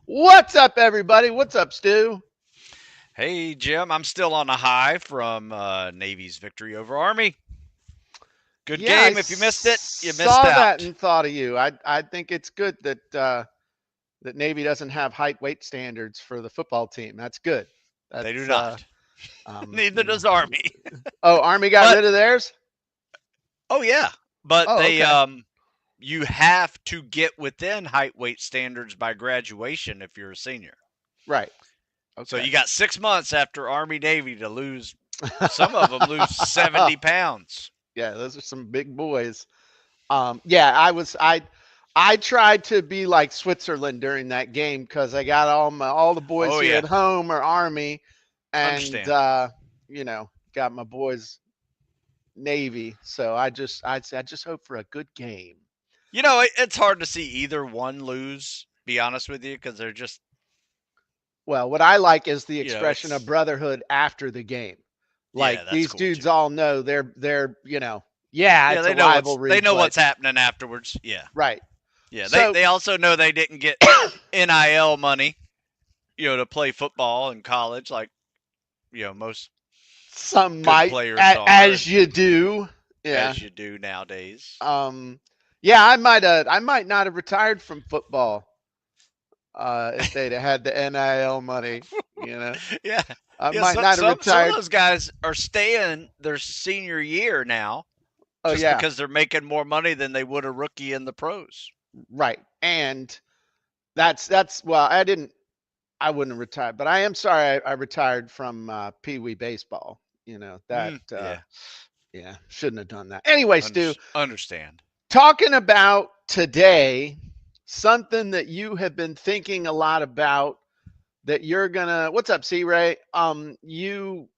What's up, everybody? What's up, Stu? Hey, Jim, I'm still on a high from Navy's victory over Army. Good Yeah, I game. If you missed it, you missed saw that out. and thought of you. I think it's good that Navy doesn't have height weight standards for the football team. That's good. They do That's not. Neither you know. does Army. Oh, Army got But rid of theirs. oh yeah, but Oh, they okay. you have to get within height weight standards by graduation if you're a senior. Right. So Okay. you got 6 months after Army Navy to lose. Some of them lose 70 pounds. Yeah, those are some big boys. Yeah, I tried to be like Switzerland during that game because I got all the boys Oh here yeah, at home are Army, and understand. got my boys Navy. So I just hope for a good game. It's hard to see either one lose. Be honest with you, because they're just Well, what I like is the expression of it's brotherhood after the game. yeah, Like that's these cool dudes too. all know yeah, Yeah, it's a they rivalry, know but what's happening afterwards. Yeah. right. Yeah, they So they also know they didn't get NIL money, to play football in college like, most some good might, players are as and you do. Yeah. as you do nowadays. Um, yeah, I might not have retired from football if they'd have had the NIL money. You know, Yeah. I Yeah, might so, not have some of retired. those guys are staying their senior year now Oh just yeah, because they're making more money than they would a rookie in the pros. right. And that's well, I wouldn't have retired, but I am sorry I retired from Pee Wee baseball. That Yeah. yeah, shouldn't have done that. Anyway, Stu, Understand. talking about today, something that you have been thinking a lot about that you're gonna. What's up, C Ray? You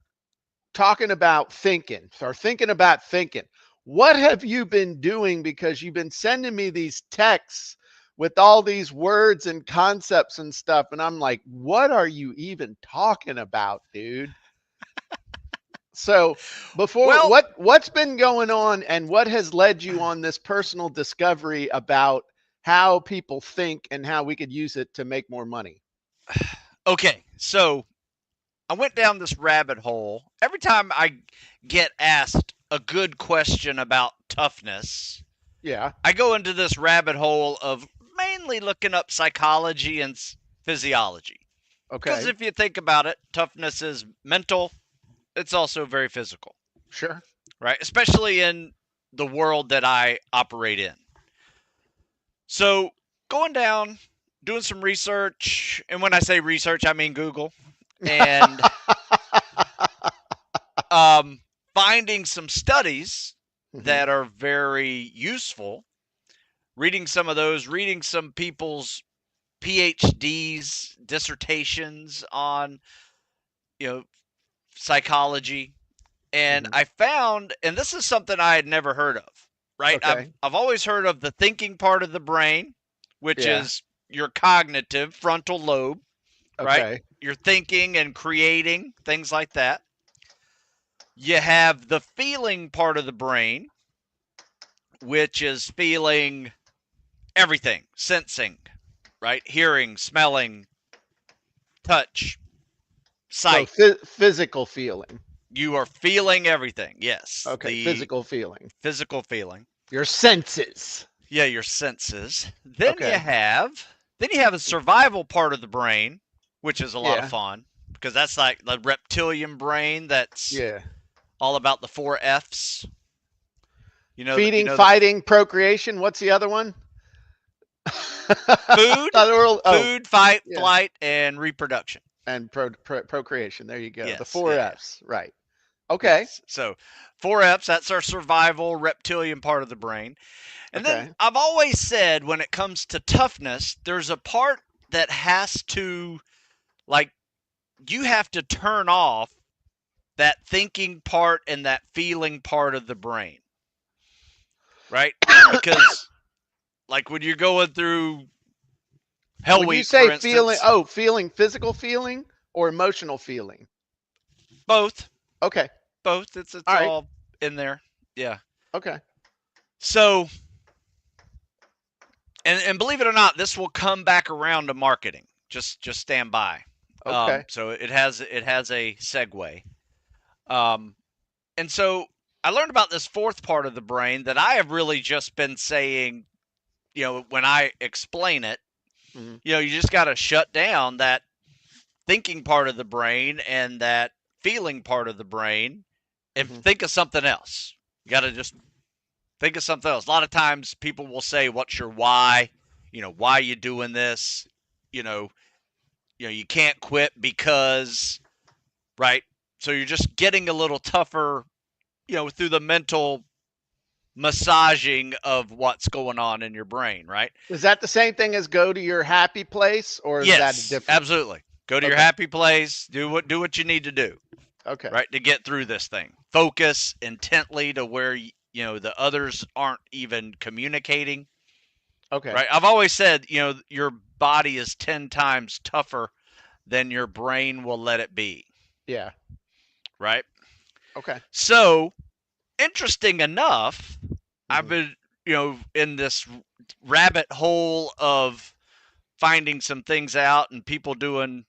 talking about thinking or thinking about thinking. What have you been doing? Because you've been sending me these texts with all these words and concepts and stuff. And I'm like, what are you even talking about, dude? So before Well, what's been going on and what has led you on this personal discovery about how people think and how we could use it to make more money? okay. So I went down this rabbit hole. Every time I get asked a good question about toughness, Yeah. I go into this rabbit hole of mainly looking up psychology and physiology. Because Okay. if you think about it, toughness is mental, it's also very physical, Sure. right? Especially in the world that I operate in. So, going down, doing some research, and when I say research, I mean Google, and um, finding some studies Hmm. that are very useful, reading some of those, reading some people's PhDs, dissertations on, you know, psychology. And Hmm. I found, and this is something I had never heard of, right? I've, Okay. I've always heard of the thinking part of the brain, which Yeah. is your cognitive frontal lobe, right? Okay. You're thinking and creating, things like that. You have the feeling part of the brain, which is feeling everything, sensing, right? Hearing, smelling, touch, So sight. physical feeling. You are feeling everything. Yes, Okay, the physical feeling. physical feeling. Your senses. Yeah, your senses. Then you Okay. have then you have a survival part of the brain, which is a lot of Yeah. fun because that's like the reptilian brain that's Yeah. all about the four F's. You Feeding, know the fighting, procreation. What's the other one? food, Oh, food, fight, yeah. flight, and reproduction. And procreation. There you go. The Yes, four yeah, yeah. F's. Right. Okay. Yes. So 4Fs, that's our survival reptilian part of the brain. And then Okay. I've always said when it comes to toughness, there's a part that has to, like, you have to turn off that thinking part and that feeling part of the brain, right? Because, like, when you're going through Hell When you Week, for say feeling, instance, oh, feeling, physical feeling or emotional feeling? both, Okay. both, it's All right. all in there. Yeah. Okay. So And believe it or not, this will come back around to marketing. Just stand by. Okay. So it has a segue. Um, and so I learned about this fourth part of the brain that I have really just been saying. When I explain it, Hmm. you just got to shut down that thinking part of the brain and that feeling part of the brain and Hmm. think of something else. You got to just think of something else. A lot of times people will say, "What's your why? Why you doing this? You know, you can't quit because, right?" So you're just getting a little tougher, through the mental massaging of what's going on in your brain, right? Is that the same thing as go to your happy place, or is that Yes, different? absolutely. Go to your Okay. happy place, do what you need to do, Okay. right? To get through this thing. Focus intently to where the others aren't even communicating, Okay. right? I've always said, your body is 10 times tougher than your brain will let it be, Yeah. right? Okay. So, interesting enough, I've Hmm. been, in this rabbit hole of finding some things out and people doing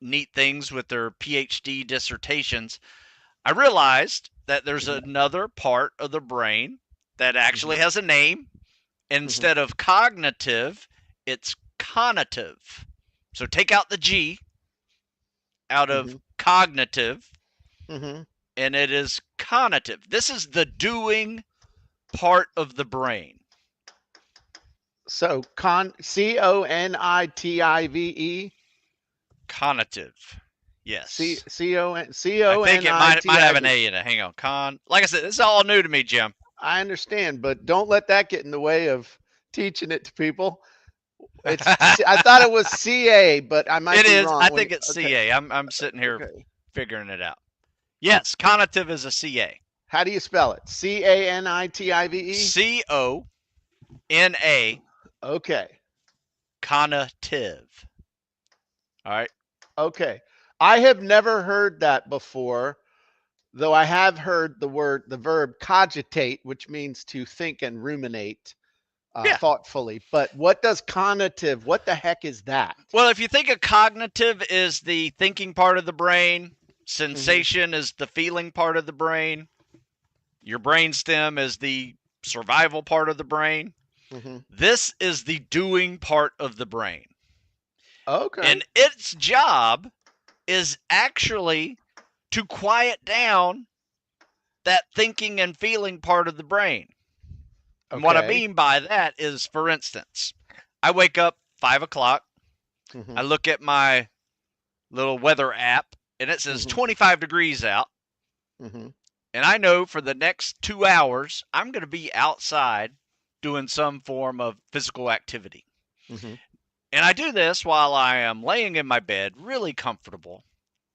neat things with their PhD dissertations. I realized that there's Hmm. another part of the brain that Hmm. actually has a name. Hmm. Instead of cognitive, it's conative. So take out the G out of Hmm. cognitive, Hmm. and it is conative. This is the doing part of the brain. So CONITIVE. Conative. C Yes. C O N C I O think N it I might T I have an V. A in it. Hang on. Like I said, this is all new to me, Jim. I understand, but don't let that get in the way of teaching it to people. I thought it was CA, but I might It be is. I wrong. think it's Okay. CA. I'm sitting here Okay. figuring it out. Yes, conative is a CA. How do you spell it? CANITIVE? CONA Okay. conative. All right. Okay. I have never heard that before, though I have heard the verb cogitate, which means to think and ruminate Yeah. thoughtfully. But what does conative, what the heck is that? Well, if you think of cognitive is the thinking part of the brain, Hmm. sensation is the feeling part of the brain, your brain stem is the survival part of the brain. Hmm. This is the doing part of the brain. Okay. And its job is actually to quiet down that thinking and feeling part of the brain. And what I Okay. mean by that is, for instance, I wake up 5 o'clock, Hmm. I look at my little weather app, and it says Hmm. 25 degrees out. Hmm. And I know for the next 2 hours, I'm going to be outside doing some form of physical activity. Hmm. And I do this while I am laying in my bed, really comfortable.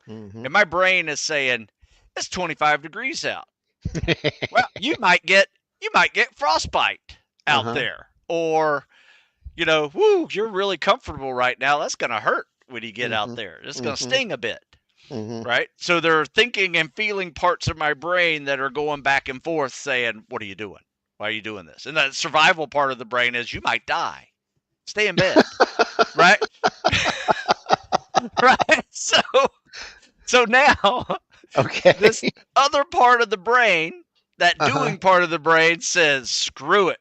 Hmm. And my brain is saying, it's 25 degrees out. Well, you might get frostbite out Uh-huh. there. Or, whoo, you're really comfortable right now. That's going to hurt when you get out Hmm. there. It's going to Hmm. sting a bit. Hmm. Right? So there are thinking and feeling parts of my brain that are going back and forth saying, what are you doing? Why are you doing this? And that survival part of the brain is you might die. Stay in bed. Right? Right? So now Okay. this other part of the brain, that Uh-huh. doing part of the brain says, screw it.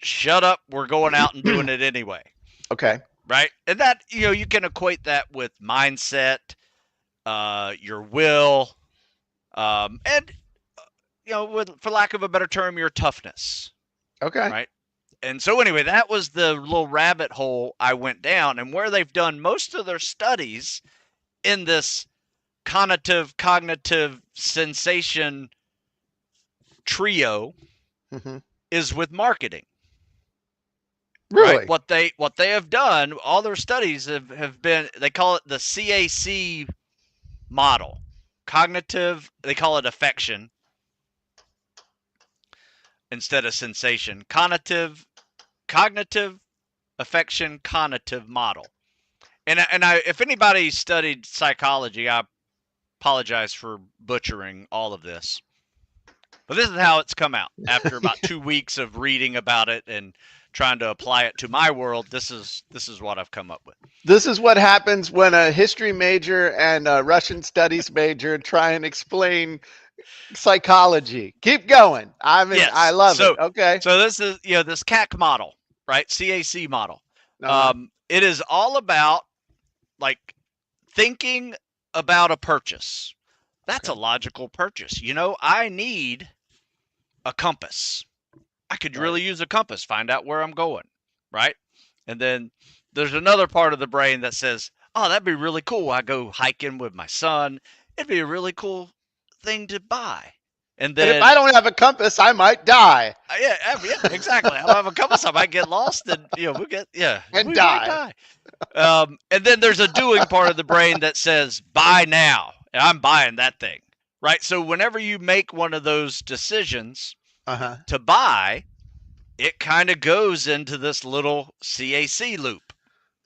Shut up. We're going out and doing it anyway. Okay. Right? And that, you can equate that with mindset, your will, and for lack of a better term, your toughness, Okay. right? And so anyway, that was the little rabbit hole I went down, and where they've done most of their studies in this cognitive sensation trio Hmm. is with marketing, right? Really? What they have done, all their studies have been, they call it the CAC model. Cognitive, they call it affection instead of sensation. Cognitive affection conative model. And if anybody studied psychology, I apologize for butchering all of this, but this is how it's come out after about 2 weeks of reading about it and trying to apply it to my world, this is what I've come up with. This is what happens when a history major and a Russian studies major try and explain psychology. Keep going. I mean, I Yes. love it. So Okay. so this is this CAC model, right? CAC model. Uh-huh. It is all about like thinking about a purchase. That's a Okay. logical purchase. I need a compass. I could Right. really use a compass, find out where I'm going, right? And then there's another part of the brain that says, "Oh, that'd be really cool. I go hiking with my son. It'd be a really cool thing to buy." And And if then, I don't have a compass, I might die yeah, exactly. I don't have a compass. I might get lost, and and we might die. die. And then there's a doing part of the brain that says, "Buy now." And I'm buying that thing, right? So whenever you make one of those decisions Uh-huh. to buy, it kind of goes into this little CAC loop.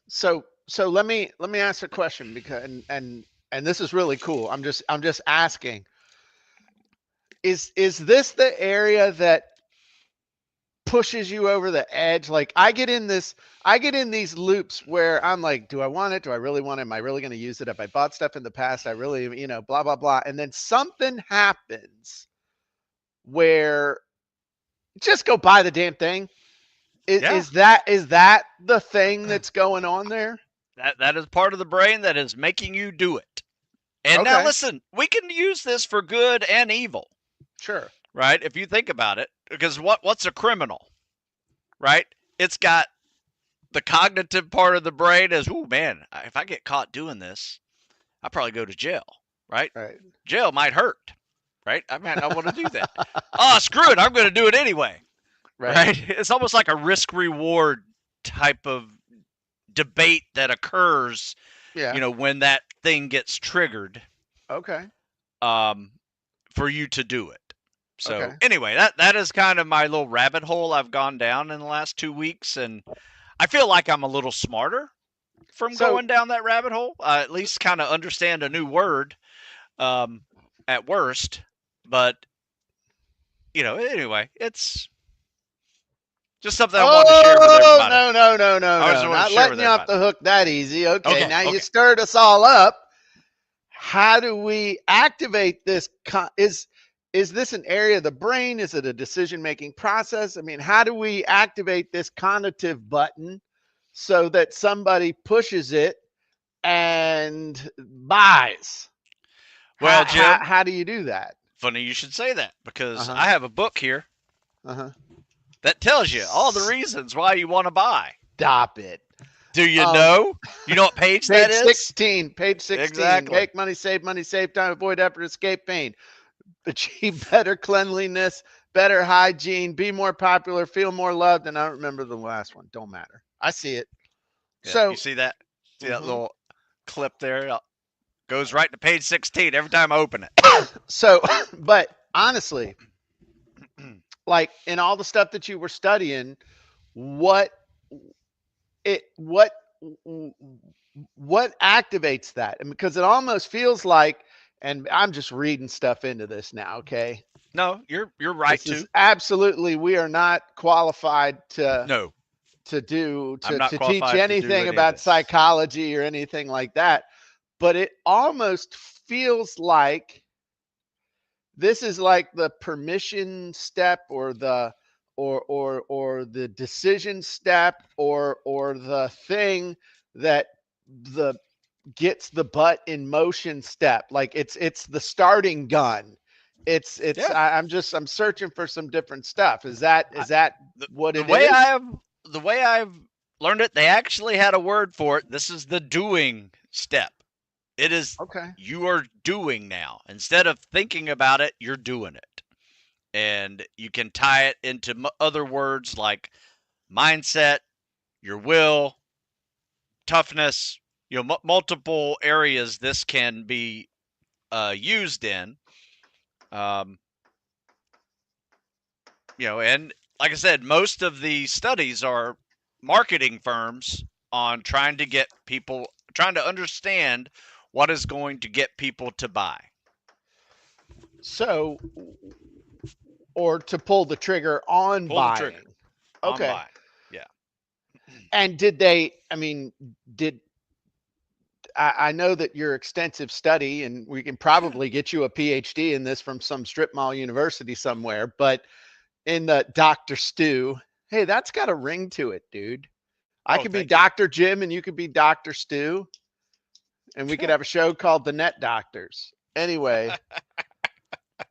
So let me ask a question because and this is really cool. I'm just asking. Is this the area that pushes you over the edge? Like I get in these loops where I'm like, do I want it? Do I really want it? Am I really going to use it? If I bought stuff in the past, I really, blah blah blah. And then something happens where just go buy the damn thing. Is, Yeah, is that is that the thing that's going on there? that is part of the brain that is making you do it. And now Okay, listen, we can use this for good and evil, sure. right? If you think about it, because what's a criminal, right? It's got the cognitive part of the brain is, "Oh man, if I get caught doing this, I probably go to jail," right? Right. Jail might hurt, right? I might not want to do that. Oh, screw it, I'm going to do it anyway, Right. right? It's almost like a risk reward type of debate that occurs, Yeah. when that thing gets triggered, Okay. um, for you to do it. So Okay. anyway, that is kind of my little rabbit hole I've gone down in the last 2 weeks, and I feel like I'm a little smarter from So, going down that rabbit hole. At least kind of understand a new word, um, at worst. But anyway, it's just something I wanted to share with oh, everybody. no, no, no, no, I just no. wanted to Not share with letting you off everybody. the hook that easy. Okay. Okay, Now you okay. stirred us all up. How do we activate this? Is this an area of the brain? Is it a decision making process? I mean, how do we activate this cognitive button so that somebody pushes it and buys? Well, Jim, How do you do that? funny you should say that Uh because huh. I have a book here Uh huh. that tells you all the reasons why you want to buy. Stop it. Do you Um, know? You know what page that Page is? 16, page 16. Exactly. Make money, save time, avoid effort, escape pain. Achieve better cleanliness, better hygiene, be more popular, feel more loved. And I don't remember the last one. Don't matter. I see it. Yeah, you So, see that? See that mhm. little clip there? It goes right to page 16 every time I open it. so, but honestly, like in all the stuff that you were studying, what it, what activates that? And because it almost feels like, and I'm just reading stuff into this now. Okay. No, you're right This is to. absolutely, we are not qualified No, I'm not to teach qualified to do anything any of about this. psychology or anything like that. But it almost feels like this is like the permission step or the or the decision step or the thing that the gets the butt in motion step. Like it's the starting gun. It's Yeah. I'm searching for some different stuff. I, Is that the what the it way is? I've learned it, they actually had a word for it. This is the doing step. It is Okay. you are doing now. Instead of thinking about it, you're doing it. And you can tie it into other words like mindset, your will, toughness, multiple areas this can be used in. Um, and like I said, most of the studies are marketing firms on trying to understand what is going to get people to buy. So, or to pull the trigger on Pull the trigger buying. on Okay. buy. Yeah. And did they, I mean, did I know that your extensive study, and we can probably get you a PhD in this from some strip mall university somewhere, but in the Dr. Stu, hey, that's got a ring to it, dude. I Oh, could be thank you. Dr. Jim and you could be Dr. Stu, and we could have a show called The Net Doctors. Anyway,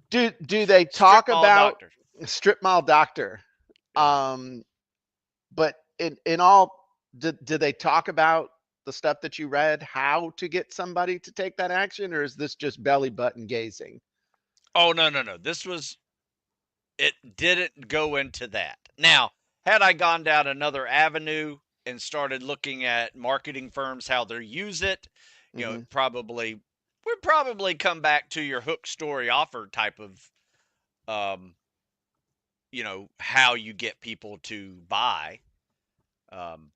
do they Strip talk mall about doctor. strip mall doctor? Yeah. Um, but in all, do they talk about the stuff that you read, how to get somebody to take that action, or is this just belly button gazing? Oh, no, no, no. This was, it didn't go into that. Now, had I gone down another avenue and started looking at marketing firms, how they use it, Mm-hmm. it probably would probably come back to your hook story offer type of, um, how you get people to buy, um,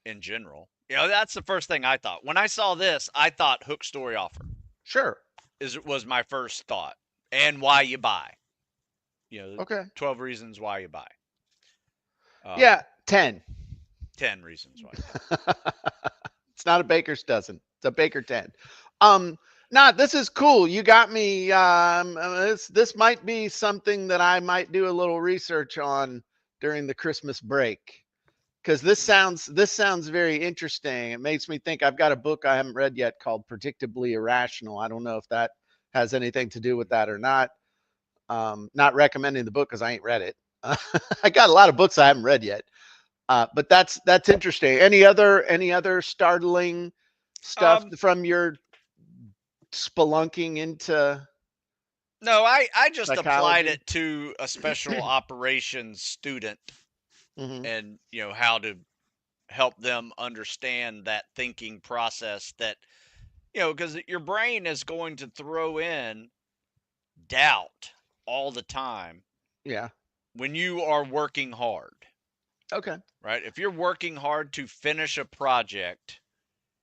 in general. That's the first thing I thought. When I saw this, I thought hook story offer Sure. was my first thought, and why you buy. The Okay. 12 reasons why you buy. Yeah. Um, 10. 10 reasons why. Yeah. It's not a baker's dozen. It's a baker 10. Um, nah, this is cool. You got me. This might be something that I might do a little research on during the Christmas break, because this sounds very interesting. It makes me think. I've got a book I haven't read yet called Predictably Irrational. I don't know if that has anything to do with that or not. Not recommending the book because I ain't read it. I got a lot of books I haven't read yet. But that's interesting. Any other startling stuff Um, from your spelunking into no, I just applied psychology? it to a special operations student, Hmm. and how to help them understand that thinking process, that because your brain is going to throw in doubt all the time Yeah. when you are working hard, Okay. right? If you're working hard to finish a project,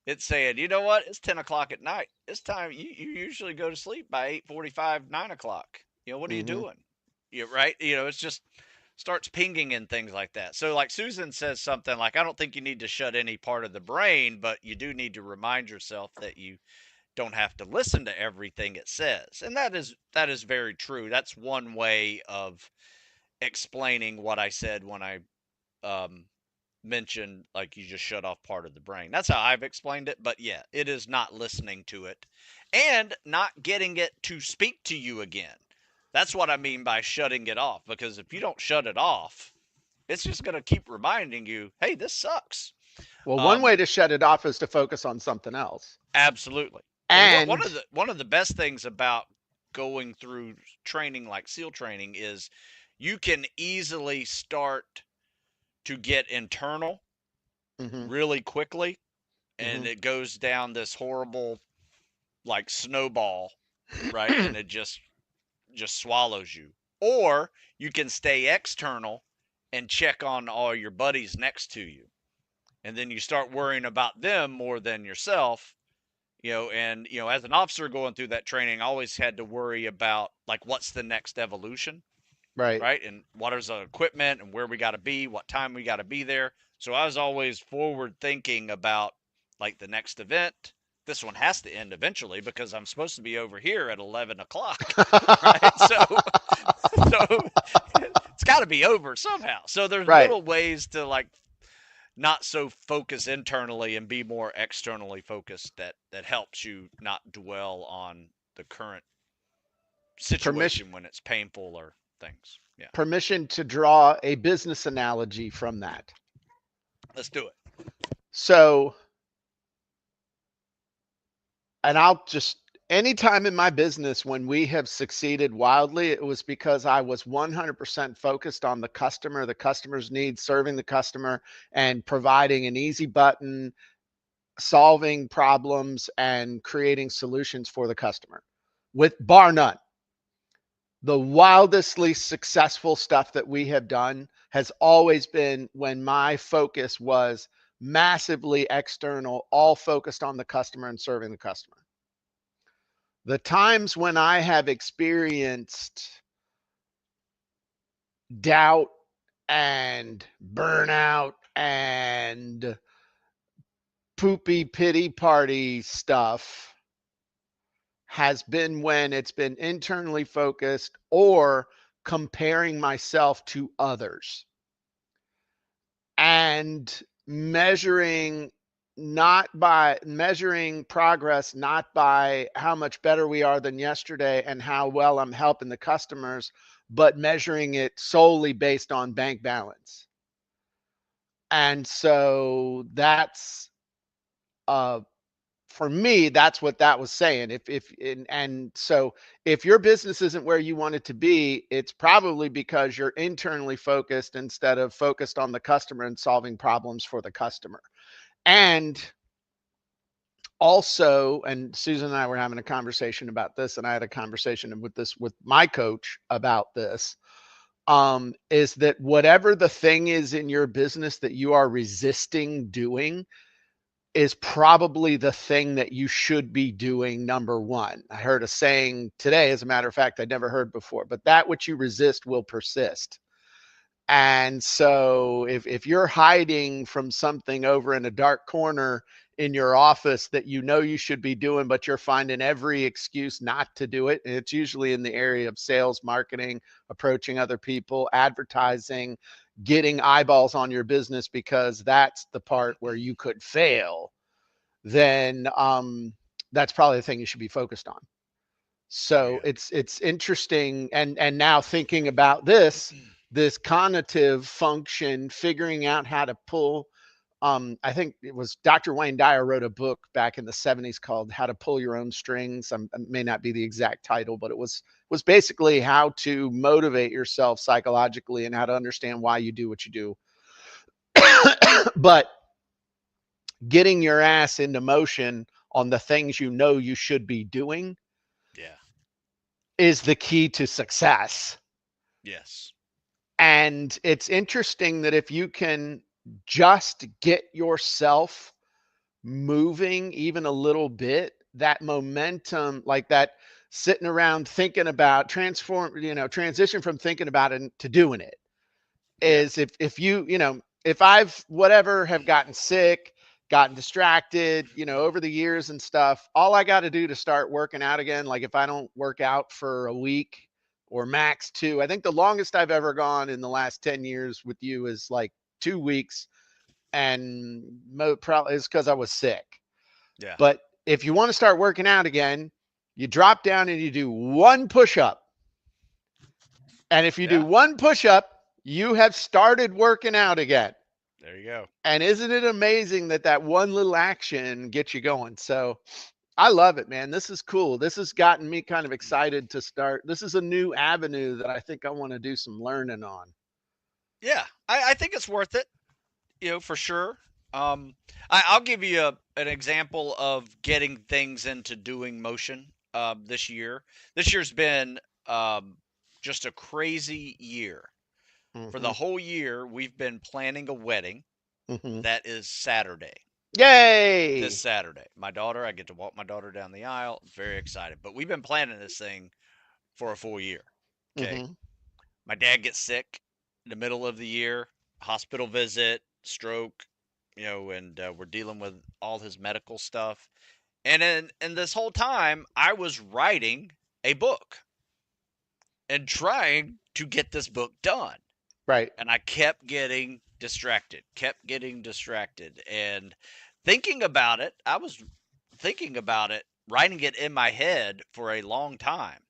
it's saying, you know what, it's 10 o'clock at night. It's time. You usually go to sleep by 8:45, 9 o'clock. What are you Hmm. doing? Right? It's just starts pinging and things like that. So, like Susan says something like, I don't think you need to shut any part of the brain, but you do need to remind yourself that you don't have to listen to everything it says. And that is very true. That's one way of explaining what I said when I um, mentioned, like, you just shut off part of the brain. That's how I've explained it. But yeah, it is not listening to it and not getting it to speak to you again. That's what I mean by shutting it off. Because if you don't shut it off, it's just going to keep reminding you, hey, this sucks. Well, one Um, way to shut it off is to focus on something else. absolutely. And one And of the best things about going through training like SEAL training is you can easily start to get internal hmm really quickly, and hmm it goes down this horrible, like, snowball, right? And it just swallows you. Or you can stay external and check on all your buddies next to you. And then you start worrying about them more than yourself. And as an officer going through that training, I always had to worry about, like, what's the next evolution, right. right? And what is the equipment and where we got to be, what time we got to be there. So I was always forward thinking about, like, the next event. This one has to end eventually because I'm supposed to be over here at 11 o'clock, right? So it's got to be over somehow. So there's Right. little ways to, like, not so focus internally and be more externally focused, that helps you not dwell on the current Permission situation when it's painful or things. Yeah, permission to draw a business analogy from that. let's do it. So, and I'll just anytime in my business when we have succeeded wildly, it was because I was 100% focused on the customer's needs, serving the customer, and providing an easy button, solving problems, and creating solutions for the customer, with bar none. The wildestly successful stuff that we have done has always been when my focus was massively external, all focused on the customer and serving the customer. The times when I have experienced doubt and burnout and poopy pity party stuff has been when it's been internally focused or comparing myself to others and measuring progress not by how much better we are than yesterday and how well I'm helping the customers, but measuring it solely based on bank balance. And so that's uh for me, that's what that was saying. If and so if your business isn't where you want it to be, it's probably because you're internally focused instead of focused on the customer and solving problems for the customer. And also, and Susan and I were having a conversation about this, and I had a conversation with my coach about this. Is that whatever the thing is in your business that you are resisting doing is probably the thing that you should be doing number one. I heard a saying today, as a matter of fact, I'd never heard before, but that which you resist will persist. And so if you're hiding from something over in a dark corner in your office that you know you should be doing, but you're finding every excuse not to do it, and it's usually in the area of sales, marketing, approaching other people, advertising, getting eyeballs on your business because that's the part where you could fail, then that's probably the thing you should be focused on. Oh So yeah. it's interesting, and now thinking about this cognitive function, figuring out how to pull. I think it was Dr. Wayne Dyer wrote a book back in the 70s called How to Pull Your Own Strings. It may not be the exact title, but it was basically how to motivate yourself psychologically and how to understand why you do what you do. But getting your ass into motion on the things you know you should be doing Yeah. is the key to success. Yes. And it's interesting that if you can just get yourself moving even a little bit, that momentum, like that sitting around thinking about transition from thinking about it to doing it Yeah. is if if I've whatever have gotten sick, gotten distracted, over the years and stuff, all I got to do to start working out again, like if I don't work out for a week or max two, I think the longest I've ever gone in the last 10 years with you is like 2 weeks. And probably is because I was sick. Yeah. But if you want to start working out again, you drop down and you do one push up. And if you do Yeah. one push up, you have started working out again. There you go. And isn't it amazing that that one little action gets you going? So I love it, man. This is cool. This has gotten me kind of excited to start. This is a new avenue that I think I want to do some learning on. Yeah. I think it's worth it, for sure. Um, I'll give you an example of getting things into doing motion this year. This year's been just a crazy year. For the Mm-hmm. whole year, we've been planning a wedding Mm-hmm. that is Saturday. This Yay. Saturday. My daughter, I get to walk my daughter down the aisle. Very excited. But we've been planning this thing for a full year. Okay. Mm-hmm. My dad gets sick in the middle of the year, hospital visit, stroke, and we're dealing with all his medical stuff. And this whole time, I was writing a book and trying to get this book done. Right. And I kept getting distracted, kept getting distracted. And thinking about it, I was thinking about it, writing it in my head for a long time.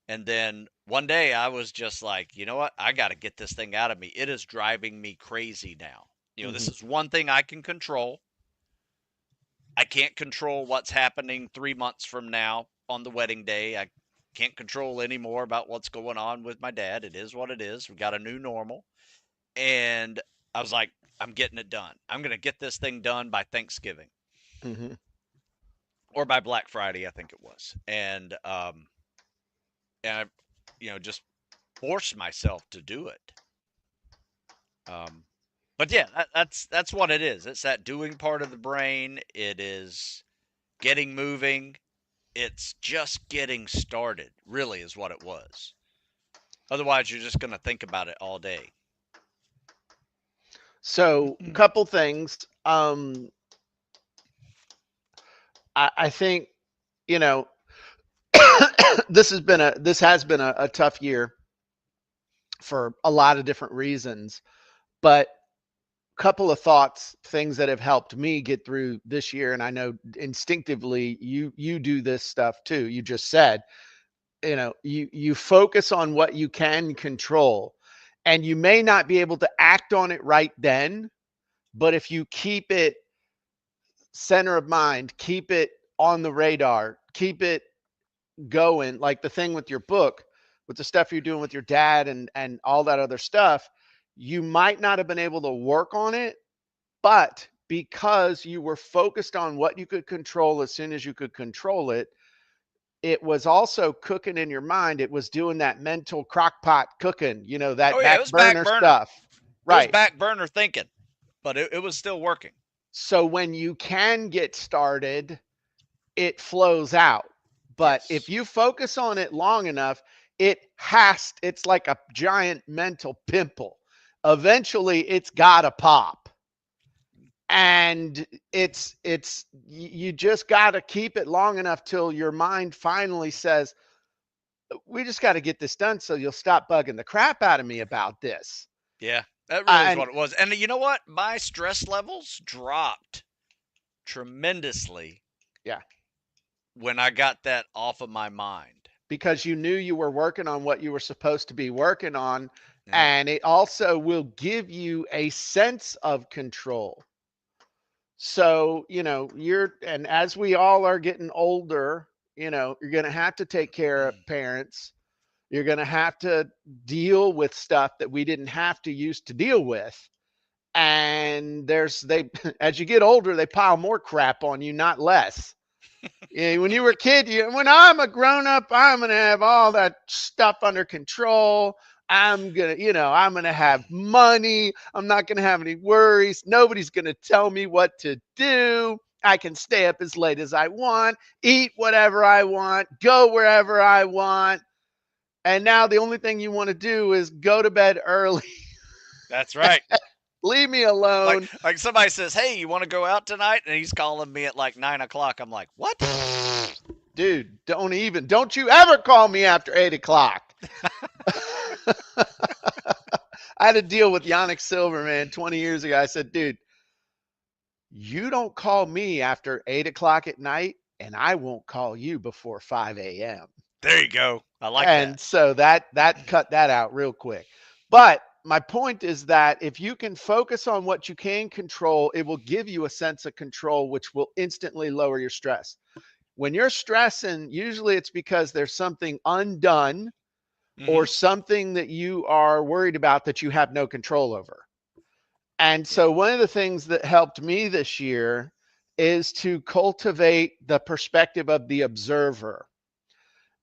And then one day I was just like, you know what? I got to get this thing out of me. It is driving me crazy now. This Mm-hmm. is one thing I can control. I can't control what's happening 3 months from now on the wedding day. I can't control any more about what's going on with my dad. It is what it is. We got a new normal. And I was like, I'm getting it done. I'm going to get this thing done by Thanksgiving Mm-hmm. or by Black Friday, I think it was. And I, just forced myself to do it. Um, but yeah, that's what it is. It's that doing part of the brain. It is getting moving. It's just getting started. Really, is what it was. Otherwise, you're just going to think about it all day. So, a couple things. I think, you know, this has been a tough year for a lot of different reasons, but couple of thoughts, things that have helped me get through this year, and I know instinctively you do this stuff too. You just said, you focus on what you can control, and you may not be able to act on it right then, but if you keep it center of mind, keep it on the radar, keep it going, like the thing with your book, with the stuff you're doing with your dad and all that other stuff, you might not have been able to work on it, but because you were focused on what you could control as soon as you could control it, it was also cooking in your mind. It was doing that mental crock pot cooking, Oh that yeah, it back was back burner burner. stuff. It was Right. back burner thinking, but it was still working. So when you can get started, it flows out. But if Yes. you focus on it long enough, it's like a giant mental pimple. Eventually, it's got to pop. And it's you just got to keep it long enough till your mind finally says, we just got to get this done so you'll stop bugging the crap out of me about this. Yeah, that really is And what it was. And you know what? My stress levels dropped tremendously yeah, when I got that off of my mind. because you knew you were working on what you were supposed to be working on, Yeah. and it also will give you a sense of control. So, and as we all are getting older, you're going to have to take care of parents. You're going to have to deal with stuff that we didn't have to use to deal with. And as you get older, they pile more crap on you, not less. Yeah, when you were a kid, when I'm a grown up, I'm gonna have all that stuff under control. I'm gonna have money. I'm not gonna have any worries. Nobody's gonna tell me what to do. I can stay up as late as I want, eat whatever I want, go wherever I want. And now the only thing you want to do is go to bed early. That's right. Leave me Like alone. like somebody says, "Hey, you want to go out tonight?" And he's calling me at like 9 o'clock. I'm like, "What?" Dude, don't you ever call me after 8 o'clock. I had a deal with Yannick Silverman 20 years ago. I said, dude, you don't call me after 8 o'clock at night, and I won't call you before 5 a.m. There you go. I like that. And so that cut that out real quick. But my point is that if you can focus on what you can control, it will give you a sense of control, which will instantly lower your stress. When you're stressing, usually it's because there's something undone or Hmm. something that you are worried about that you have no control over. And Yeah. so one of the things that helped me this year is to cultivate the perspective of the observer.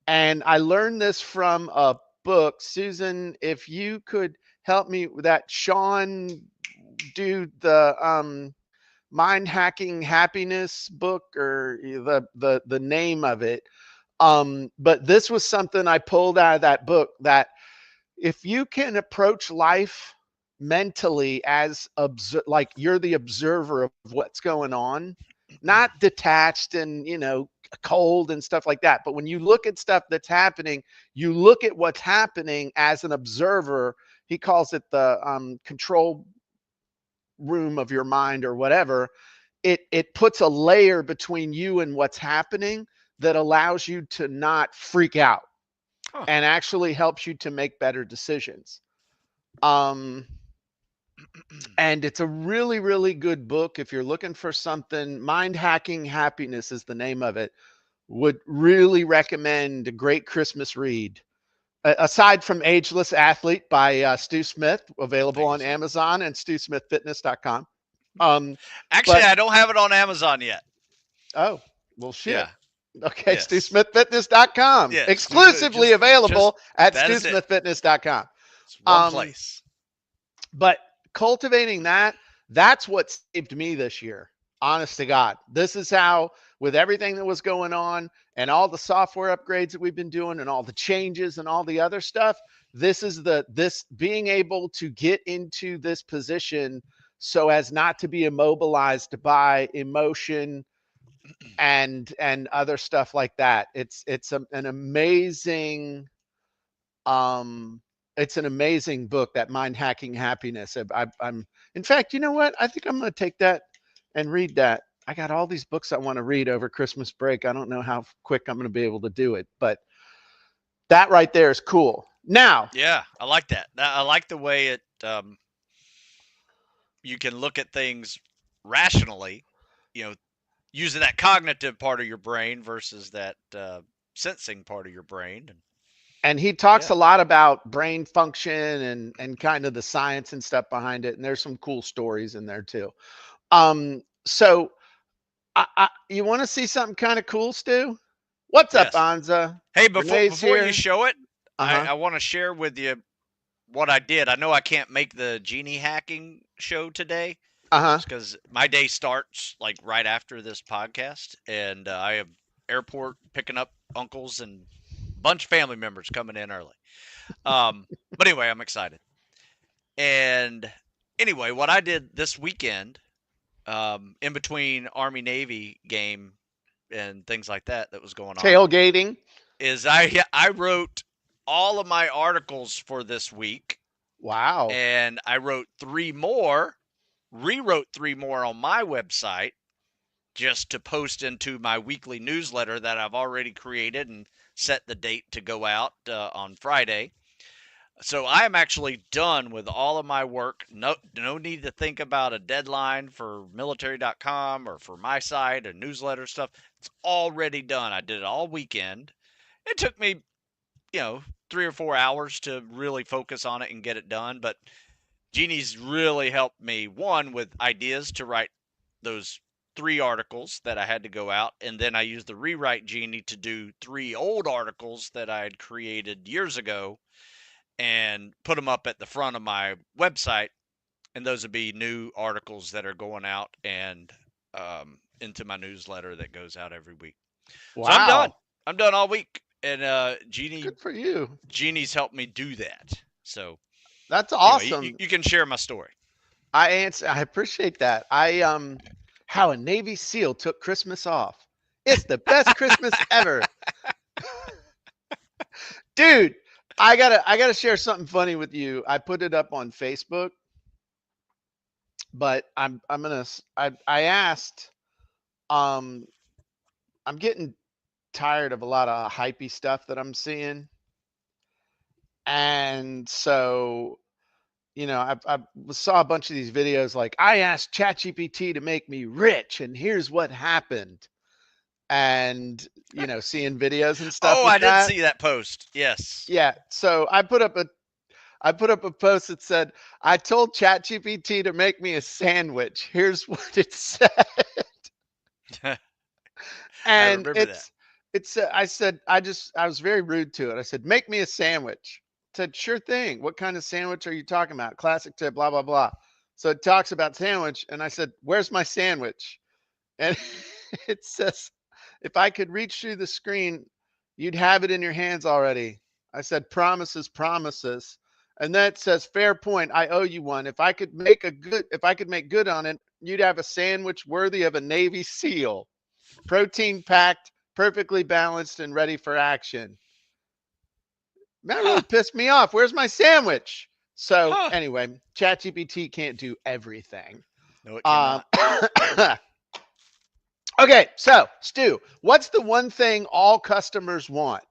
And I learned this from a book. Susan, if you could help me with that, Sean dude, the mind hacking happiness book, or the name of it. But this was something I pulled out of that book, that if you can approach life mentally as like you're the observer of what's going on, not detached and cold and stuff like that, but when you look at stuff that's happening, you look at what's happening as an observer. He calls it the control room of your mind or whatever. It puts a layer between you and what's happening that allows you to not freak out, Huh. and actually helps you to make better decisions. Um, and it's a really, really good book. If you're looking for something, Mind Hacking Happiness is the name of it. Would really recommend, a great Christmas read. Aside from Ageless Athlete by Stu Smith, available Thank you, on sir. Amazon and StuSmithFitness.com. Um, Actually, but I don't have it on Amazon yet. oh, well, shit. Yeah. Okay, Yes. StuSmithFitness.com. Yes. Exclusively Just available at that is it. StuSmithFitness.com. It's one Um, place. But cultivating that's what saved me this year. Honest to God. This is how, with everything that was going on and all the software upgrades that we've been doing and all the changes and all the other stuff, this being able to get into this position so as not to be immobilized by emotion and other stuff like that. An amazing um it's an amazing book, that Mind Hacking Happiness. I'm in fact, you know what? I think I'm going to take that and read that. I got all these books I want to read over Christmas break. I don't know how quick I'm going to be able to do it, but that right there is cool. Now, Yeah, I like that. I like the way it you can look at things rationally, you know, using that cognitive part of your brain versus that sensing part of your brain. And and he talks yeah, a lot about brain function and kind of the science and stuff behind it, and there's some cool stories in there too. So you want to see something kind of cool, Stu? What's up, yes. Anza? Hey, Renee's before you here. show it, Uh-huh. I want to share with you what I did. I know I can't make the genie hacking show today, Uh-huh. just because my day starts like right after this podcast, and I have airport picking up uncles and a bunch of family members coming in early. Um, but anyway, I'm excited. And anyway, what I did this weekend, in between Army Navy game and things like that was going on, Tailgating. is I wrote all of my articles for this week, Wow. and I wrote three more, rewrote three more on my website just to post into my weekly newsletter that I've already created and set the date to go out on Friday. So I am actually done with all of my work. No need to think about a deadline for military.com or for my site or newsletter stuff. It's already done. I did it all weekend. It took me, 3 or 4 hours to really focus on it and get it done. But Genie's really helped me, one, with ideas to write those three articles that I had to go out. And then I used the rewrite Genie to do three old articles that I had created years ago and put them up at the front of my website. And those would be new articles that are going out and into my newsletter that goes out every week. So I'm done. Wow. I'm done all week. And Good for you. Genie's helped me do that. So That's anyway, awesome. you can share my story. I appreciate that. How a Navy SEAL took Christmas off. It's the best Christmas ever. Dude, I gotta share something funny with you. I put it up on Facebook, but I asked, um I'm getting tired of a lot of hypey stuff that I'm seeing. And so, I saw a bunch of these videos like, I asked ChatGPT to make me rich, and here's what happened. And, seeing videos and stuff Oh, with I did that. see that post. Yes. Yeah. So I put up a post that said, I told ChatGPT to make me a sandwich. Here's what it said. I And remember that. I said, I was very rude to it. I said, make me a sandwich. It said, sure thing. What kind of sandwich are you talking about? Classic tip, blah, blah, blah. So it talks about sandwich. And I said, where's my sandwich? And it says, if I could reach through the screen, you'd have it in your hands already. I said, promises, promises. And that says, fair point. I owe you one. If I could make good on it, you'd have a sandwich worthy of a Navy SEAL, protein packed, perfectly balanced, and ready for action. That really Huh. pissed me off. Where's my sandwich? So Huh. anyway, ChatGPT can't do everything. No, it Um, cannot. okay, so Stu, what's the one thing all customers want?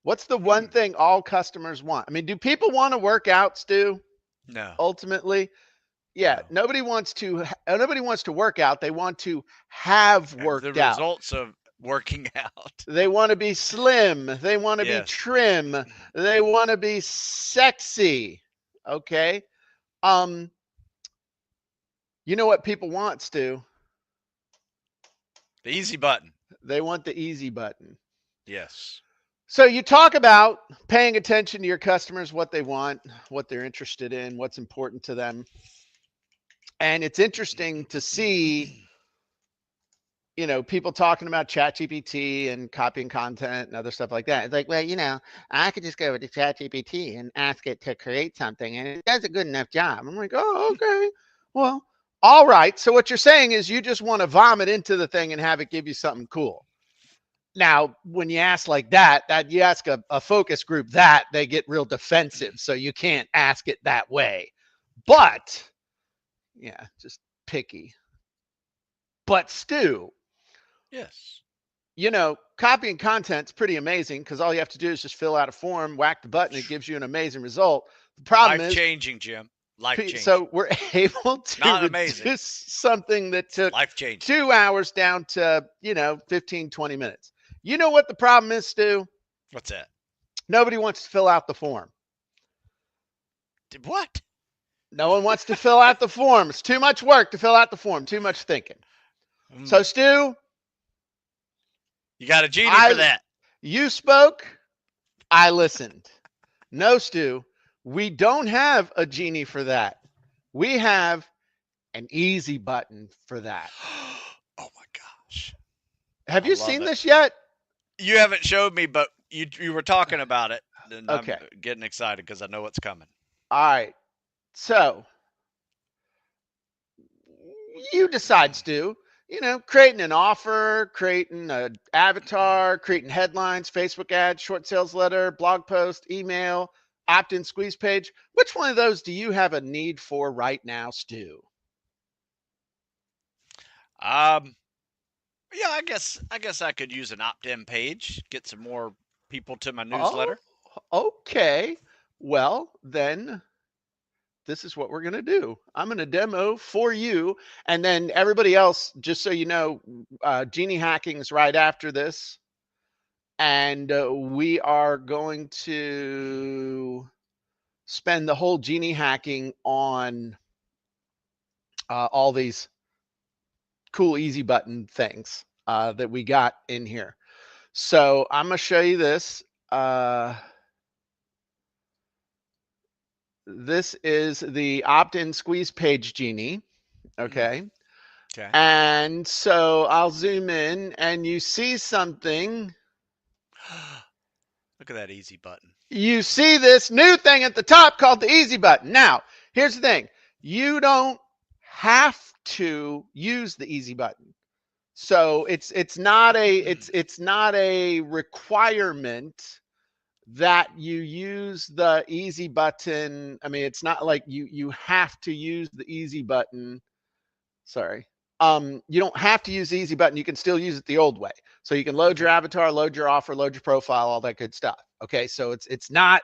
What's the one Hmm. thing all customers want? I mean, do people want to work out, Stu? No. Ultimately, yeah, No. nobody wants to work out. They want to have Have the worked out. results of working out. They want to be slim. They want to be Yes. trim. They want to be sexy. Okay. Um, you know what people want, Stu? The easy button. They want the easy button. Yes. So you talk about paying attention to your customers, what they want, what they're interested in, what's important to them. And it's interesting to see people talking about ChatGPT and copying content and other stuff like that. It's like, well, I could just go to ChatGPT and ask it to create something, and it does a good enough job. I'm like, oh, okay. Well, all right. So what you're saying is you just want to vomit into the thing and have it give you something cool. Now, when you ask like that you ask a focus group that, they get real defensive. So you can't ask it that way. But yeah, just picky. But Stu, Yes. copying content's pretty amazing because all you have to do is just fill out a form, whack the button, it gives you an amazing result. The problem Life is, changing, Jim. Life changing. so we're able to Not amazing. reduce something that took Life changing. 2 hours down to, 15, 20 minutes. You know what the problem is, Stu? What's that? Nobody wants to fill out the form. What? No one wants to fill out the form. It's too much work to fill out the form, too much thinking. So, Stu, You got a genie for I that. you spoke, I listened. No, Stu, we don't have a genie for that. We have an easy button for that. Oh my gosh. Have I you love seen it. this yet? You haven't showed me, but you were talking about it, and I'm Okay. getting excited because I know what's coming. All right. So you decide, Stu. Creating an offer, creating an avatar, creating headlines, Facebook ads, short sales letter, blog post, email, opt-in squeeze page. Which one of those do you have a need for right now, Stu? Um, yeah, I guess I could use an opt-in page, get some more people to my Oh, newsletter. okay. Well, then this is what we're going to do. I'm going to demo for you. And then everybody else, just so you know, Genie Hacking is right after this. And we are going to spend the whole Genie Hacking on all these cool, easy button things that we got in here. So I'm going to show you this. This is the opt-in squeeze page Genie. Okay. Okay. And so I'll zoom in and you see something. Look at that easy button. You see this new thing at the top called the easy button. Now, here's the thing. You don't have to use the easy button. So it's not a requirement that you use the easy button. I mean, it's not like you have to use the easy button. Sorry. You don't have to use the easy button. You can still use it the old way. So you can load your avatar, load your offer, load your profile, all that good stuff. Okay. So it's not,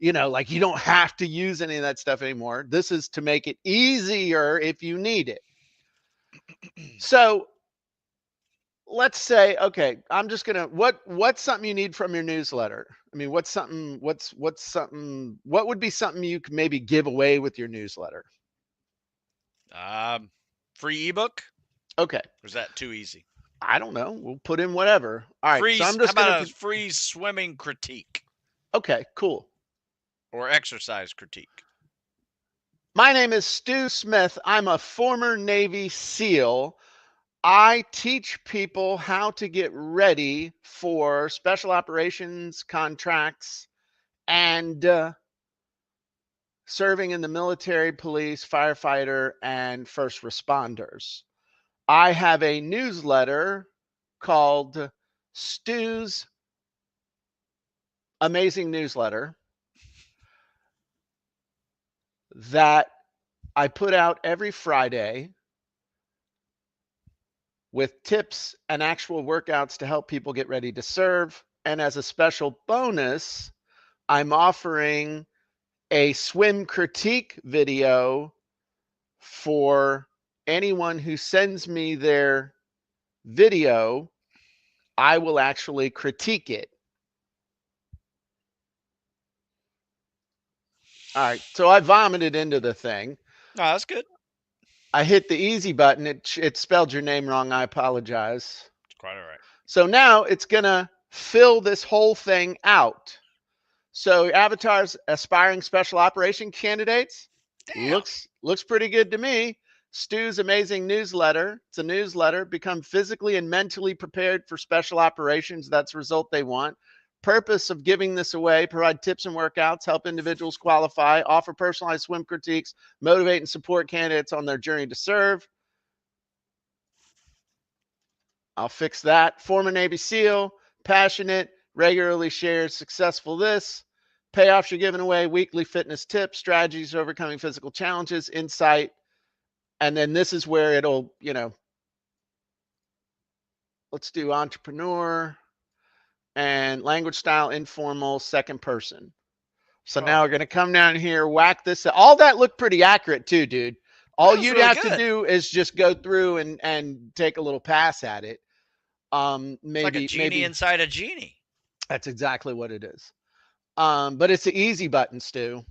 like you don't have to use any of that stuff anymore. This is to make it easier if you need it. So let's say, okay, I'm just gonna what's something you need from your newsletter? I mean, what would be something you could maybe give away with your newsletter? Um, Free ebook? Okay. Or is that too easy? I don't know. We'll put in whatever. All right. Free. So I'm How just gonna about a free swimming critique okay, cool. or exercise critique? My name is Stu Smith. I'm a former Navy SEAL. I teach people how to get ready for special operations contracts and serving in the military, police, firefighter, and first responders. I have a newsletter called Stu's Amazing Newsletter that I put out every Friday with tips and actual workouts to help people get ready to serve. And as a special bonus, I'm offering a swim critique video for anyone who sends me their video. I will actually critique it. All right. So I vomited into the thing. No, that's good. I hit the easy button. It spelled your name wrong. I apologize. It's quite all right. So now it's going to fill this whole thing out. So avatars, aspiring special operation candidates, Damn. looks pretty good to me. Stu's amazing newsletter. It's a newsletter. Become physically and mentally prepared for special operations. That's the result they want. Purpose of giving this away: provide tips and workouts, help individuals qualify, offer personalized swim critiques, motivate and support candidates on their journey to serve. I'll fix that. Former Navy SEAL, passionate, regularly shares successful this. Payoffs you're giving away: weekly fitness tips, strategies for overcoming physical challenges, insight. And then this is where it'll, let's do entrepreneur and language style informal second person. So now Oh, we're going to come down here, whack this. All that looked pretty accurate too, dude. All that was you'd really have to good. do is just go through and take a little pass at it. It's like a genie Maybe inside a genie. that's exactly what it is. But it's the easy button, Stu.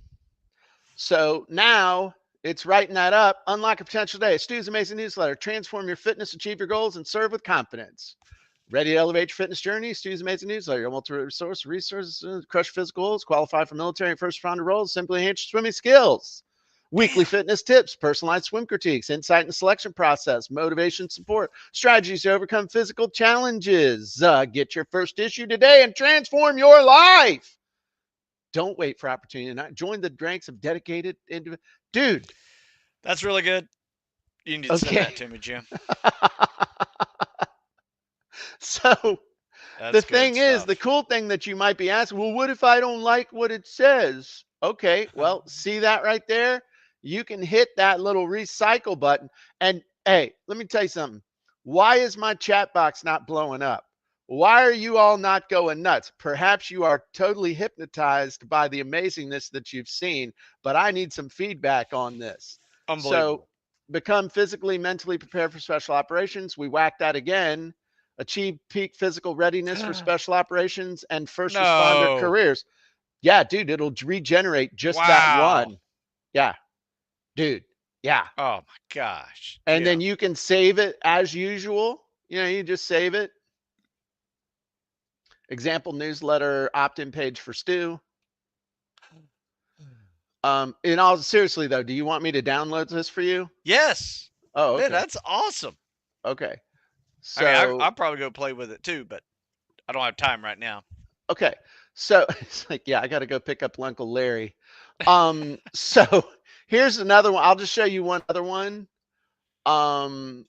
So now it's writing that up. Unlock a potential day. Stu's amazing newsletter. Transform your fitness, achieve your goals, and serve with confidence. Ready to elevate your fitness journey? Stu's amazing newsletter. Your multi-resource resources, crush physical goals, qualify for military and first responder roles, simply enhance your swimming skills. Weekly Damn. fitness tips, personalized swim critiques, insight in the selection process, motivation support, strategies to overcome physical challenges. Get your first issue today and transform your life. Don't wait for opportunity. Not join the ranks of dedicated individuals. Dude, That's really good. You need to send okay. that to me, Jim. So the That's good thing is, the stuff. cool thing that you might be asking, well, what if I don't like what it says? Okay, well, see that right there? You can hit that little recycle button. And hey, let me tell you something. Why is my chat box not blowing up? Why are you all not going nuts? Perhaps you are totally hypnotized by the amazingness that you've seen, but I need some feedback on this. So, Unbelievable. become physically, mentally prepared for special operations. We whack that again. Achieve peak physical readiness for special operations and first responder No. careers. Yeah, dude, it'll regenerate just that Wow. one. Yeah, dude. Yeah. Oh my gosh, And then Jim. you can save it as usual. You just save it. Example newsletter opt in page for Stu. In all seriously though, do you want me to download this for you? Yes. Oh, Man, okay. that's awesome. Okay. I mean, So, I'll probably go play with it too, but I don't have time right now. okay. So it's like, yeah, I got to go pick up Uncle Larry. So here's another one. I'll just show you one other one. Um,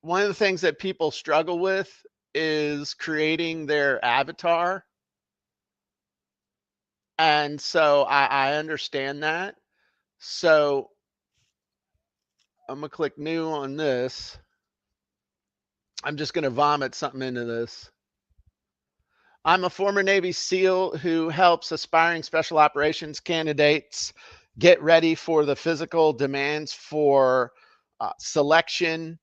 One of the things that people struggle with is creating their avatar. And so I understand that. So I'm going to click new on this. I'm just going to vomit something into this. I'm a former Navy SEAL who helps aspiring special operations candidates get ready for the physical demands for selection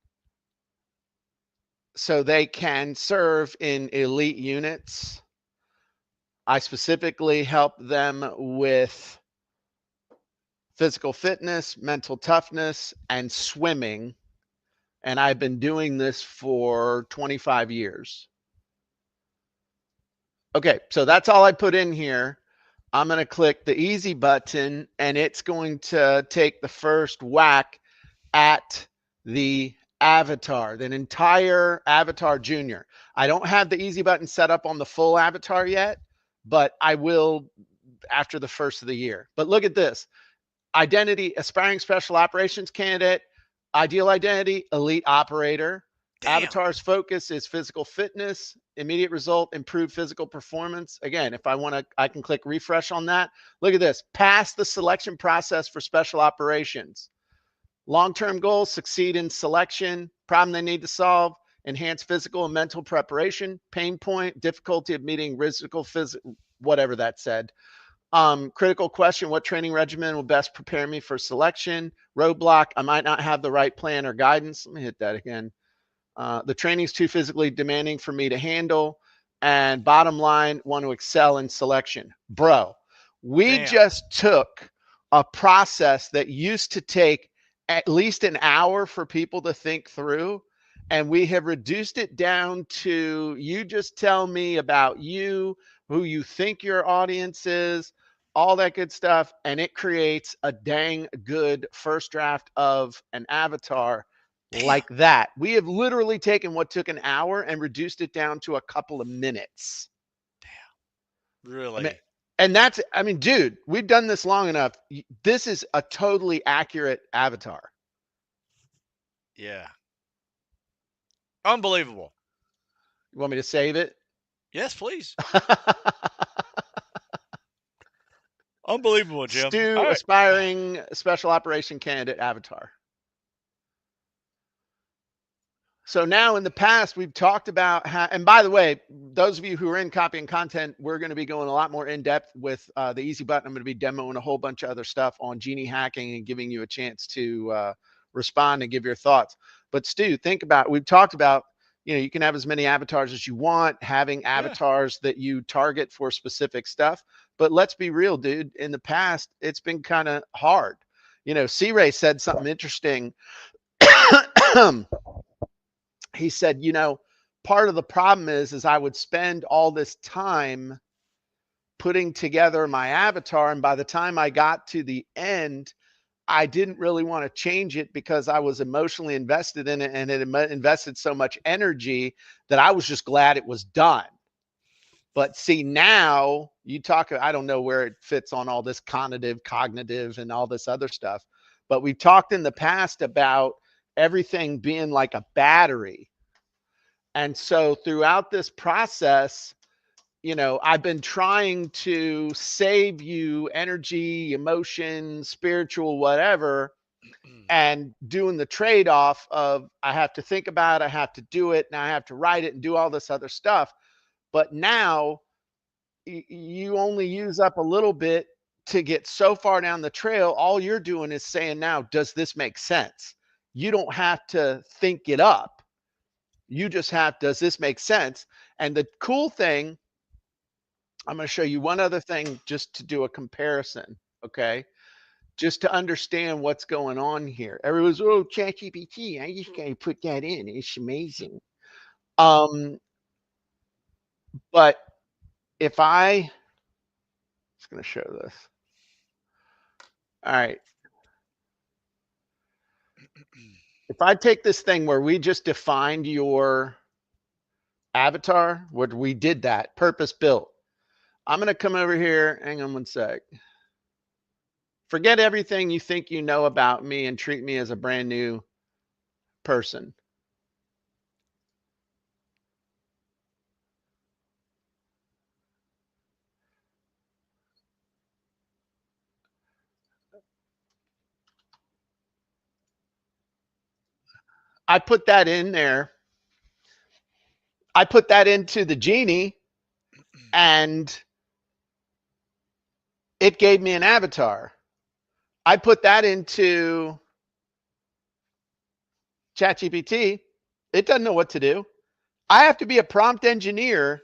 so they can serve in elite units. I specifically help them with physical fitness, mental toughness, and swimming. And I've been doing this for 25 years. Okay, so that's all I put in here. I'm going to click the easy button and it's going to take the first whack at the avatar, the entire avatar junior. I don't have the easy button set up on the full avatar yet, but I will after the first of the year. But look at this. Identity, aspiring special operations candidate, ideal identity, elite operator. Damn. Avatar's focus is physical fitness, immediate result, improved physical performance. Again, if I want to, I can click refresh on that. Look at this, pass the selection process for special operations. Long-term goals: succeed in selection. Problem they need to solve: enhance physical and mental preparation. Pain point: difficulty of meeting physical, whatever that said. Critical question: what training regimen will best prepare me for selection? Roadblock: I might not have the right plan or guidance. Let me hit that again. The training is too physically demanding for me to handle. And bottom line: want to excel in selection. Bro, we Damn. just took a process that used to take at least an hour for people to think through, and we have reduced it down to you just tell me about you, who you think your audience is, all that good stuff, and it creates a dang good first draft of an avatar Damn. like that. We have literally taken what took an hour and reduced it down to a couple of minutes. I mean, Really? and that's, I mean, dude, we've done this long enough. This is a totally accurate avatar. Yeah. Unbelievable. You want me to save it? Yes, please. Unbelievable, Jim. All Stu, right. aspiring special operation candidate avatar. So now in the past, we've talked about how, and by the way, those of you who are in copy and content, we're going to be going a lot more in depth with the easy button. I'm going to be demoing a whole bunch of other stuff on Genie hacking and giving you a chance to respond and give your thoughts. But Stu, think about, we've talked about, you can have as many avatars as you want, having Yeah. avatars that you target for specific stuff. But let's be real, dude. In the past, it's been kind of hard. C-Ray said something interesting. He said, part of the problem is I would spend all this time putting together my avatar, and by the time I got to the end, I didn't really want to change it because I was emotionally invested in it, and it invested so much energy that I was just glad it was done. But see, now you talk, I don't know where it fits on all this cognitive, and all this other stuff, but we've talked in the past about everything being like a battery. And so throughout this process, I've been trying to save you energy, emotion, spiritual, whatever, and doing the trade off of I have to think about it, I have to do it, and I have to write it and do all this other stuff. But now you only use up a little bit to get so far down the trail. All you're doing is saying, now, does this make sense? You don't have to think it up. You just have, does this make sense? And the cool thing, I'm going to show you one other thing just to do a comparison, okay? Just to understand what's going on here. Everyone's, oh, ChatGPT, I just got to put that in. It's amazing. Um, but if I, just going to show this. All right. If I take this thing where we just defined your avatar, where we did that, purpose built, I'm going to come over here. Hang on one sec. Forget everything you think you know about me and treat me as a brand new person. I put that in there. I put that into the Genie, and it gave me an avatar. I put that into ChatGPT. It doesn't know what to do. I have to be a prompt engineer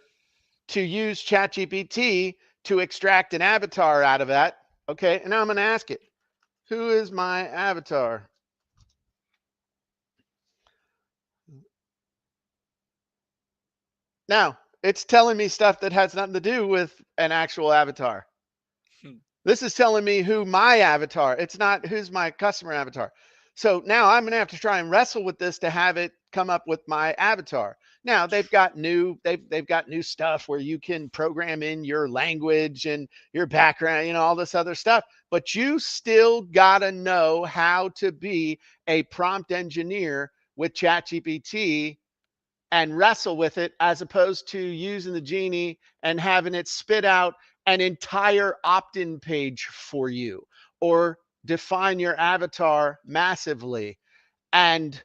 to use ChatGPT to extract an avatar out of that. Okay, and now I'm going to ask it, who is my avatar? Now, it's telling me stuff that has nothing to do with an actual avatar. This is telling me who my avatar. It's not who's my customer avatar. So now I'm going to have to try and wrestle with this to have it come up with my avatar. Now they've got new stuff where you can program in your language and your background, all this other stuff, but you still got to know how to be a prompt engineer with ChatGPT and wrestle with it, as opposed to using the Genie and having it spit out an entire opt-in page for you, or define your avatar massively. And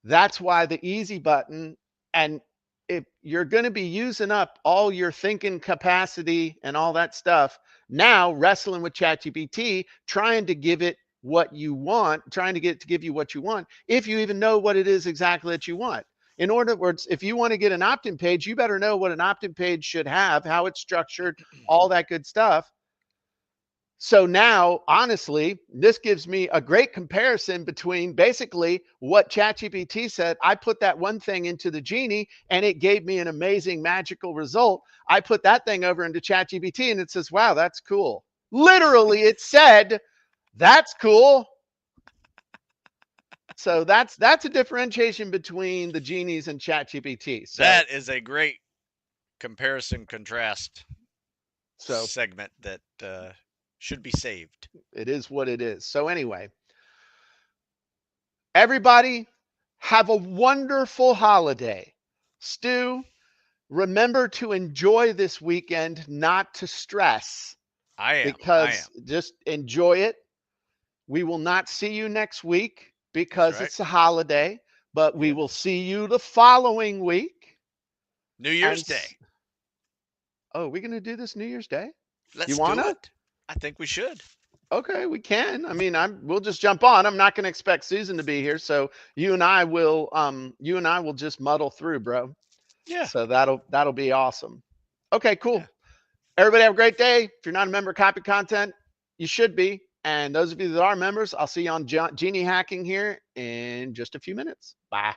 that's why the easy button, and if you're going to be using up all your thinking capacity and all that stuff, now wrestling with ChatGPT, trying to give it what you want, trying to get it to give you what you want, if you even know what it is exactly that you want. In other words, if you want to get an opt-in page, you better know what an opt-in page should have, how it's structured, all that good stuff. So now, honestly, this gives me a great comparison between basically what ChatGPT said. I put that one thing into the Genie and it gave me an amazing magical result. I put that thing over into ChatGPT and it says, wow, that's cool. Literally, it said, that's cool. So that's a differentiation between the Genies and ChatGPT. That is a great comparison contrast So segment that should be saved. it is what it is. So anyway, everybody have a wonderful holiday. Stu, remember to enjoy this weekend, not to stress, I am. I because am. just enjoy it. We will not see you next week That's because right. it's a holiday, but we Yep. will see you the following week. New And Year's Day. oh, we gonna do this New Year's Day? You Let's do wanna? it. I think we should. Okay, we can. I mean, we'll just jump on. I'm not gonna expect Susan to be here, so you and I will just muddle through, bro. Yeah. So that'll be awesome. Okay, Yeah. cool. Everybody have a great day. If you're not a member of Copy Content, you should be. And those of you that are members, I'll see you on Genie Hacking here in just a few minutes. Bye.